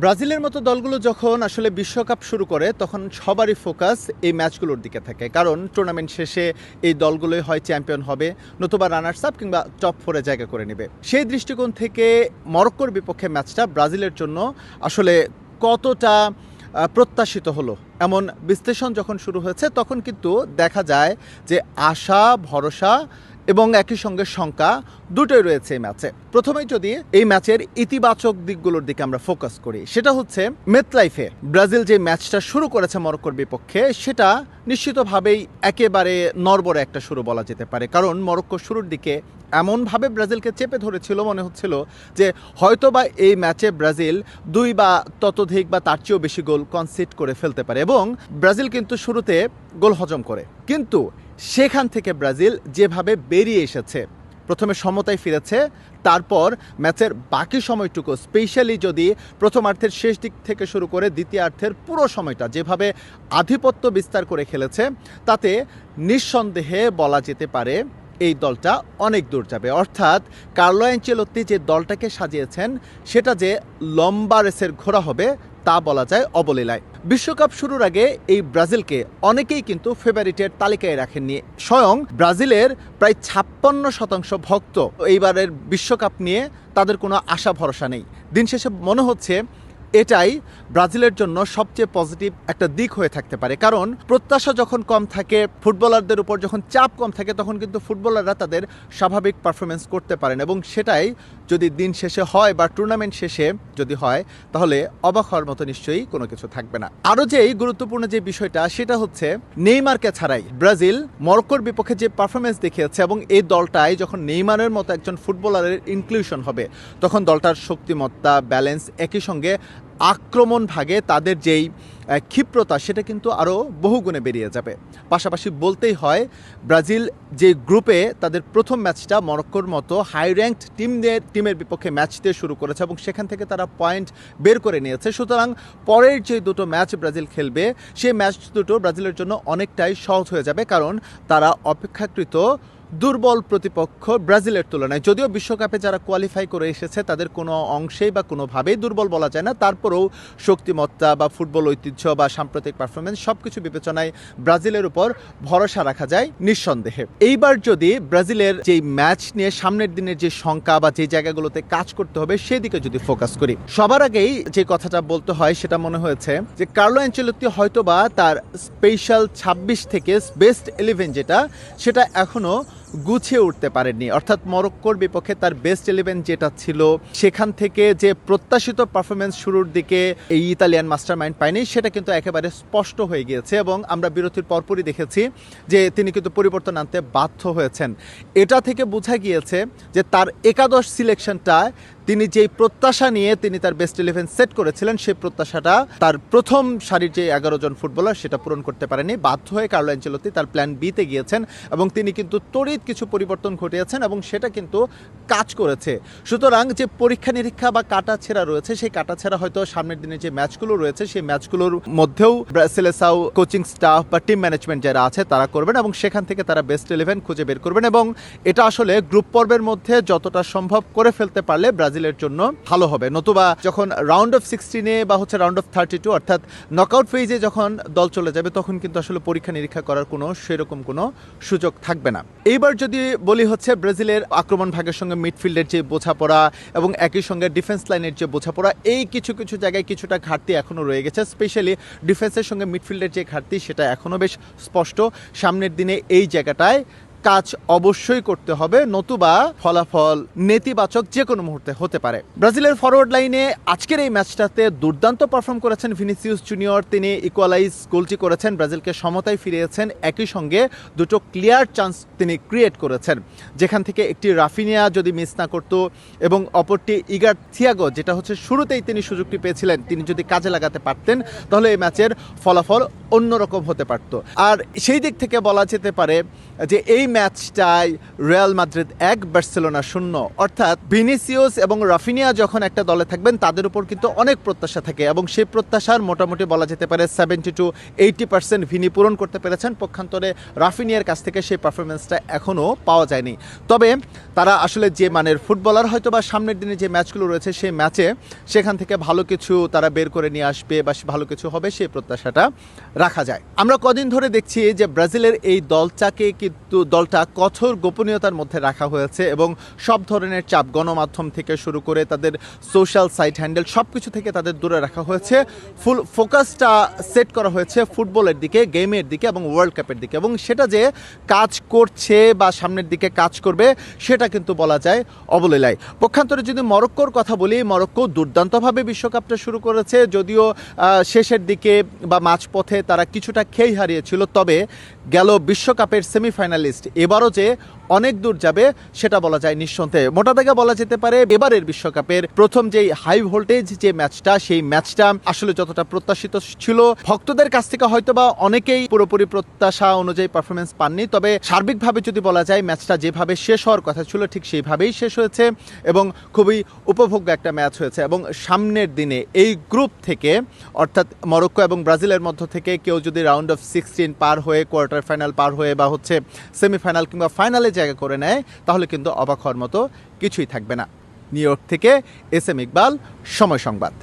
ব্রাজিলের মতো দলগুলো যখন আসলে বিশ্বকাপ শুরু করে তখন সবারই ফোকাস এই ম্যাচগুলোর দিকে থাকে, কারণ টুর্নামেন্ট শেষে এই দলগুলোই হয় চ্যাম্পিয়ন হবে, নতুবা রানার্স আপ কিংবা টপ 4-এ জায়গা করে নেবে। সেই দৃষ্টিকোণ থেকে মরক্কোর বিপক্ষে ম্যাচটা ব্রাজিলের জন্য আসলে কতটা প্রত্যাশিত হলো এমন বিশ্লেষণ যখন শুরু হয়েছে তখন কিন্তু দেখা যায় যে আশা, ভরসা এবং একই সঙ্গে শঙ্কা দুটোই রয়েছে এই ম্যাচে। প্রথমেই যদি এই ম্যাচের ইতিবাচক দিকগুলোর দিকে আমরা ফোকাস করি, সেটা হচ্ছে মেটলাইফে ব্রাজিল যে ম্যাচটা শুরু করেছে মরক্কোর বিপক্ষে, সেটা নিশ্চিতভাবেই একেবারে নড়বড়ে একটা শুরু বলা যেতে পারে। কারণ মরক্কো শুরুর দিকে এমনভাবে ব্রাজিলকে চেপে ধরেছিল, মনে হচ্ছিল যে হয়তোবা এই ম্যাচে ব্রাজিল 2 বা ততোধিক বা তার চেয়েও বেশি গোল কনসিড করে ফেলতে পারে, এবং ব্রাজিল কিন্তু শুরুতে গোল হজম করে। কিন্তু সেখান থেকে ব্রাজিল যেভাবে বেরিয়ে এসেছে, প্রথমে সমতায় ফিরেছে, তারপর ম্যাচের বাকি সময়টুকু, স্পেশালি যদি প্রথমার্ধের শেষ দিক থেকে শুরু করে দ্বিতীয়ার্ধের পুরো সময়টা যেভাবে আধিপত্য বিস্তার করে খেলেছে, তাতে নিঃসন্দেহে বলা যেতে পারে এই দলটা অনেক দূর যাবে। অর্থাৎ কার্লো অ্যানচেলোত্তি যে দলটাকে সাজিয়েছেন সেটা যে লম্বা রেসের ঘোড়া হবে তা বলা যায় অবলীলায়। বিশ্বকাপ শুরুর আগে এই ব্রাজিলকে অনেকেই কিন্তু ফেভারিটের তালিকায় রাখেননি। স্বয়ং ব্রাজিলের প্রায় 56% ভক্ত এইবারের বিশ্বকাপ নিয়ে তাদের কোনো আশা ভরসা নেই। দিন শেষে মনে হচ্ছে এটাই ব্রাজিলের জন্য সবচেয়ে পজিটিভ একটা দিক হয়ে থাকতে পারে, কারণ প্রত্যাশা যখন কম থাকে, ফুটবলারদের উপর যখন চাপ কম থাকে, তখন কিন্তু ফুটবলাররা তাদের স্বাভাবিক পারফরমেন্স করতে পারেন, এবং সেটাই যদি দিন শেষে হয় বা টুর্নামেন্ট শেষে যদি হয়, তাহলে অবাক হওয়ার মতো নিশ্চয়ই কোনো কিছু থাকবে না। আরও যেই গুরুত্বপূর্ণ যে বিষয়টা, সেটা হচ্ছে নেইমারকে ছাড়াই ব্রাজিল মরক্কোর বিপক্ষে যে পারফরমেন্স দেখিয়েছে, এবং এই দলটায় যখন নেইমারের মতো একজন ফুটবলারের ইনক্লুশন হবে, তখন দলটার শক্তিমত্তা, ব্যালেন্স, একই সঙ্গে আক্রমণ ভাগে তাদের যেই ক্ষিপ্রতা, সেটা কিন্তু আরও বহুগুণে বেরিয়ে যাবে। পাশাপাশি বলতেই হয়, ব্রাজিল যে গ্রুপে তাদের প্রথম ম্যাচটা মরক্কোর মতো হাই র্যাঙ্কড টিমের বিপক্ষে ম্যাচ দিয়ে শুরু করেছে, এবং সেখান থেকে তারা পয়েন্ট বের করে নিয়েছে। সুতরাং পরের যে দুটো ম্যাচ ব্রাজিল খেলবে, সেই ম্যাচ দুটো ব্রাজিলের জন্য অনেকটাই সহজ হয়ে যাবে, কারণ তারা অপেক্ষাকৃত দুর্বল প্রতিপক্ষ ব্রাজিলের তুলনায়। যদিও বিশ্বকাপে যারা কোয়ালিফাই করে এসেছে তাদের কোনো অংশেই বা কোনোভাবেই দুর্বল বলা যায় না, তারপরেও শক্তিমত্তা বা ফুটবল ঐতিহ্য বা সাম্প্রতিক পারফরমেন্স সবকিছু বিবেচনায় ব্রাজিলের উপর ভরসা রাখা যায় নিঃসন্দেহে। এইবার যদি ব্রাজিলের যেই ম্যাচ নিয়ে সামনের দিনের যে শঙ্কা বা যে জায়গাগুলোতে কাজ করতে হবে সেদিকে যদি ফোকাস করি, সবার আগেই যে কথাটা বলতে হয় সেটা মনে হয়েছে যে কার্লো অ্যানচেলোত্তি হয়তোবা তার স্পেশাল 26 থেকে বেস্ট 11 যেটা, সেটা এখনো গুছিয়ে উঠতে পারেননি। অর্থাৎ মরক্কোর বিপক্ষে তার বেস্ট 11 যেটা ছিল, সেখান থেকে যে প্রত্যাশিত পারফরমেন্স শুরুর দিকে এই ইতালিয়ান মাস্টারমাইন্ড পায়নি, সেটা কিন্তু একেবারে স্পষ্ট হয়ে গিয়েছে, এবং আমরা বিরতির পরপরই দেখেছি যে তিনি কিন্তু পরিবর্তন আনতে বাধ্য হয়েছেন। এটা থেকে বোঝা গিয়েছে যে তার একাদশ সিলেকশনটা তিনি যেই প্রত্যাশা নিয়ে তিনি তার বেস্ট 11 সেট করেছিলেন, সেই প্রত্যাশাটা তার প্রথম সারির যে 11 জন ফুটবলার সেটা পূরণ করতে পারেনি। বাধ্য হয়ে কার্লো অ্যানচেলোত্তি তার প্ল্যান বিতে গিয়েছেন, এবং তিনি কিন্তু তড়িৎ কিছু পরিবর্তন ঘটিয়েছেন, এবং সেটা কিন্তু কাজ করেছে। সুতরাং যে পরীক্ষা নিরীক্ষা বা কাটাছেঁড়া রয়েছে, সেই কাটাছেঁড়া হয়তো সামনের দিনে যে ম্যাচগুলো রয়েছে সেই ম্যাচগুলোর মধ্যেও সেলেসাও কোচিং স্টাফ বা টিম ম্যানেজমেন্ট যারা আছে তারা করবেন, এবং সেখান থেকে তারা বেস্ট 11 খুঁজে বের করবেন, এবং এটা আসলে গ্রুপ পর্বের মধ্যে যতটা সম্ভব করে ফেলতে পারলে ব্রাজিলের জন্য ভালো হবে। নতুবা যখন রাউন্ড অফ 16-এ বা হচ্ছে রাউন্ড অফ 32 অর্থাৎ নকআউট ফেজে যখন দল চলে যাবে, তখন কিন্তু আসলে পরীক্ষা নিরীক্ষা করার কোনো সেরকম কোনো সুযোগ থাকবে না। এইবার যদি বলি হচ্ছে ব্রাজিলের আক্রমণ ভাগের সঙ্গে মিডফিল্ডের যে বোঝাপড়া এবং একই সঙ্গে ডিফেন্স লাইনের যে বোঝাপড়া, এই কিছু কিছু জায়গায় কিছুটা ঘাটতি এখনও রয়ে গেছে। স্পেশালি ডিফেন্সের সঙ্গে মিডফিল্ডের যে ঘাটতি, সেটা এখনও বেশ স্পষ্ট। সামনের দিনে এই জায়গাটায় কাজ অবশ্যই করতে হবে, নতুবা ফলাফল নেতিবাচক যে কোনো মুহূর্তে হতে পারে। ব্রাজিলের ফরওয়ার্ড লাইনে আজকের এই ম্যাচটাতে দুর্দান্ত পারফর্ম করেছেন ভিনিসিয়াস জুনিয়র। তিনি ইকুয়ালাইজ গোলটি করেছেন, ব্রাজিলকে সমতায় ফিরিয়েছেন, একই সঙ্গে দুটো ক্লিয়ার চান্স তিনি ক্রিয়েট করেছেন, যেখান থেকে একটি রাফিনিয়া যদি মিস না করত এবং অপরটি ইগার থিয়াগো, যেটা হচ্ছে শুরুতেই তিনি সুযোগটি পেয়েছিলেন, তিনি যদি কাজে লাগাতে পারতেন, তাহলে এই ম্যাচের ফলাফল অন্যরকম হতে পারত। আর সেই দিক থেকে বলা যেতে পারে যে এই ম্যাচটায় রিয়াল মাদ্রিদ 1 বার্সেলোনা 0, অর্থাৎ ভিনিসিয়াস এবং রাফিনিয়া যখন একটা দলে থাকবেন তাদের উপর কিন্তু অনেক প্রত্যাশা থাকে এবং সেই প্রত্যাশার মোটামুটি বলা যেতে পারে 70-80% ভিনি পূরণ করতে পেরেছেন। পক্ষান্তরে রাফিনিয়ার কাছ থেকে সেই পারফরমেন্সটা এখনও পাওয়া যায়নি। তবে তারা আসলে যে মানের ফুটবলার, হয়তো বা সামনের দিনে যে ম্যাচগুলো রয়েছে সেই ম্যাচে সেখান থেকে ভালো কিছু তারা বের করে নিয়ে আসবে বা ভালো কিছু হবে সেই প্রত্যাশাটা রাখা যায়। আমরা কদিন ধরে দেখছি যে ব্রাজিলের এই দলটা কঠোর গোপনীয়তার মধ্যে রাখা হয়েছে এবং সব ধরনের চাপ, গণমাধ্যম থেকে শুরু করে তাদের সোশ্যাল সাইট হ্যান্ডেল সব কিছু থেকে তাদের দূরে রাখা হয়েছে। ফুল ফোকাসটা সেট করা হয়েছে ফুটবলের দিকে, গেমের দিকে এবং ওয়ার্ল্ড কাপের দিকে, এবং সেটা যে কাজ করছে বা সামনের দিকে কাজ করবে সেটা কিন্তু বলা যায় অবলীলায়। পক্ষান্তরে যদি মরক্কোর কথা বলি, মরক্কো দুর্দান্তভাবে বিশ্বকাপটা শুরু করেছে, যদিও শেষের দিকে বা মাঝপথে তারা কিছুটা খেই হারিয়েছিল। তবে গেল বিশ্বকাপের সেমিফাইনালিস্ট, এবারও যে অনেক দূর যাবে সেটা বলা যায় নিঃসন্দেহে। মোটা দাগে বলা যেতে পারে এবারের বিশ্বকাপের প্রথম যেই হাই ভোল্টেজ যে ম্যাচটা, সেই ম্যাচটা আসলে যতটা প্রত্যাশিত ছিল ভক্তদের কাছ থেকে হয়তোবা অনেকেই পুরোপুরি প্রত্যাশা অনুযায়ী পারফরমেন্স পাননি। তবে সার্বিকভাবে যদি বলা যায় ম্যাচটা যেভাবে শেষ হওয়ার কথা ছিল ঠিক সেইভাবেই শেষ হয়েছে এবং খুবই উপভোগ্য একটা ম্যাচ হয়েছে। এবং সামনের দিনে এই গ্রুপ থেকে, অর্থাৎ মরক্কো এবং ব্রাজিলের মধ্য থেকে কেউ যদি রাউন্ড অফ 16 পার হয়ে, কোয়ার্টার ফাইনাল পার হয়ে বা সেমিফাইনাল কিংবা ফাইনালে জায়গা করে নেয়, তাহলে কিন্তু অবাক হওয়ার মতো কিছুই থাকবে না। নিউ ইয়র্ক থেকে এস এম ইকবাল, সময় সংবাদ।